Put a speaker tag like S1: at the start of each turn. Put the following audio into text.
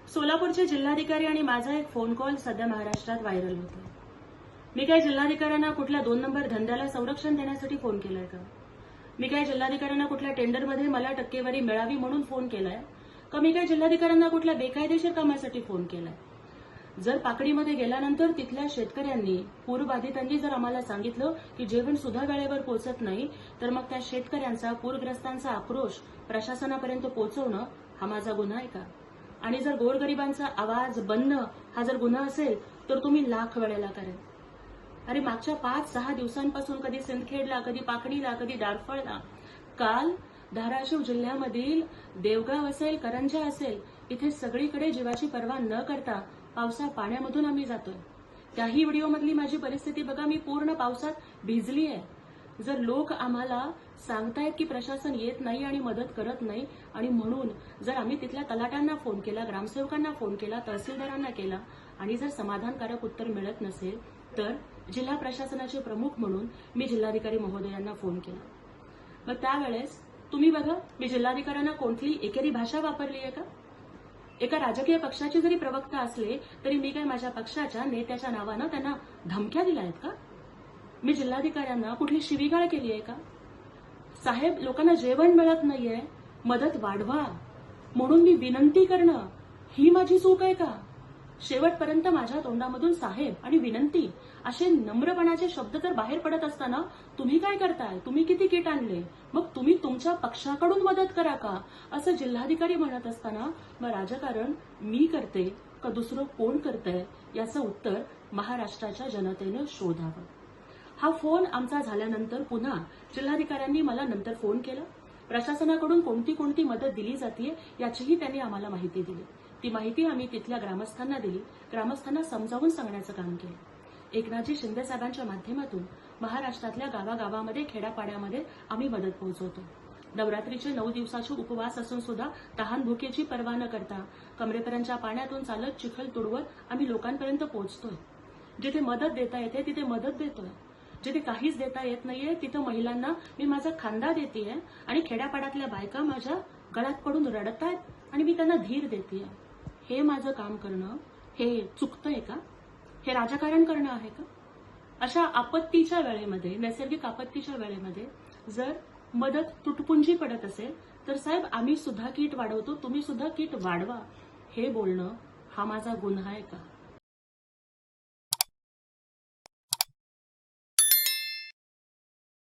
S1: सोलापूरचे जिल्हाधिकारी आणि माझा एक फोन कॉल सध्या महाराष्ट्रात व्हायरल होतो। मी काय जिल्हाधिकाऱ्यांना कुठल्या 2 नंबर धंद्याला संरक्षण देण्यासाठी फोन केलाय का? मी काय जिल्हाधिकाऱ्यांना कुठल्या टेंडरमध्ये मला टक्केवारी मिळावी म्हणून फोन केलाय का? मी काय जिल्हाधिकाऱ्यांना कुठल्या बेकायदेशीर कामासाठी फोन केलाय? जर पाकडीमध्ये गेल्यानंतर तिथल्या शेतकऱ्यांनी, पूरबाधितांनी जर आम्हाला सांगितलं की जेवण सुद्धा वेळेवर पोहोचत नाही, तर मग त्या शेतकऱ्यांचा, पूरग्रस्तांचा आक्रोश प्रशासनापर्यंत पोहोचवणं हा माझा गुन्हा आहे का? आणि जर गोरगरिबांचा आवाज बनणं हा जर गुन्हा असेल तर तुम्ही लाख वेळेला करेल। अरे मागच्या 5-6 दिवसांपासून कधी सिंदखेडला, कधी पाकडीला, कधी डारफळला, काल धाराशिव जिल्ह्यामधील देवगाव असेल, करंजा असेल, इथे सगळीकडे जीवाची पर्वा न करता पावसा पाण्यामधून आम्ही जातोय। त्याही व्हिडिओमधली माझी परिस्थिती बघा, मी पूर्ण पावसात भिजली आहे। जर लोक आम्हाला सांगतायत की प्रशासन येत नाही आणि मदत करत नाही, आणि म्हणून जर आम्ही तिथल्या तलाट्यांना फोन केला, ग्रामसेवकांना फोन केला, तहसीलदारांना केला आणि जर समाधानकारक उत्तर मिळत नसेल तर जिल्हा प्रशासनाचे प्रमुख म्हणून मी जिल्हाधिकारी महोदयांना फोन केला। मग त्यावेळेस तुम्ही बघा, मी जिल्हाधिकाऱ्यांना कोणतीही एकेरी भाषा वापरली आहे का? एका राजकीय पक्षाचे जरी प्रवक्ता असले तरी मी काय माझ्या पक्षाच्या नेत्याच्या नावानं त्यांना धमक्या दिल्या आहेत का? मी जिल्हाधिकाऱ्यांना कुठली शिवीगाळ केली आहे का? साहेब, लोकांना जेवण मिळत नाहीये, मदत वाढवा म्हणून मी विनंती करणं ही माझी चूक आहे का? शेवटपर्यंत माझ्या तोंडामधून साहेब आणि विनंती असे नम्रपणाचे शब्द तर बाहेर पडत असताना तुम्ही काय करताय? तुम्ही किती किट आणले? मग तुम्ही तुमच्या पक्षाकडून मदत करा का? असं जिल्हाधिकारी म्हणत असताना मग राजकारण मी करते का दुसरं कोण करतंय याचं उत्तर महाराष्ट्राच्या जनतेनं शोधावं। हा फोन आमचा झाल्यानंतर पुन्हा जिल्हाधिकाऱ्यांनी मला नंतर फोन केला। प्रशासनाकडून कोणती कोणती मदत दिली जाते याचीही त्यांनी आम्हाला माहिती दिली। ती माहिती आम्ही तिथल्या ग्रामस्थांना दिली, ग्रामस्थांना समजावून सांगण्याचं काम केलं। एकनाथजी शिंदे साहेबांच्या माध्यमातून महाराष्ट्रातल्या गावागावामध्ये, खेड्यापाड्यामध्ये आम्ही मदत पोहोचवतो। नवरात्रीचे 9 दिवसाचे उपवास असून सुद्धा तहान भुकेची पर्वा न करता कमरेपर्यंतच्या पाण्यातून चालत चिखल तुडवत आम्ही लोकांपर्यंत पोहोचतोय। जिथे मदत देता येते तिथे मदत देतोय, जिथे काहीच देता येत नाहीये तिथं महिलांना मी माझा खांदा देतेय आणि खेड्यापाड्यातल्या बायका माझ्या गळ्यात पडून रडतायत आणि मी त्यांना धीर देतेय। हे माझं काम करणं हे चुकतंय का? हे राजकारण करणं आहे का? अशा आपत्तीच्या वेळेमध्ये, नैसर्गिक आपत्तीच्या वेळेमध्ये जर मदत तुटपुंजी पडत असेल तर साहेब, आम्ही सुद्धा किट वाढवतो, तुम्ही सुद्धा किट वाढवा, हे बोलणं हा माझा गुन्हा आहे का?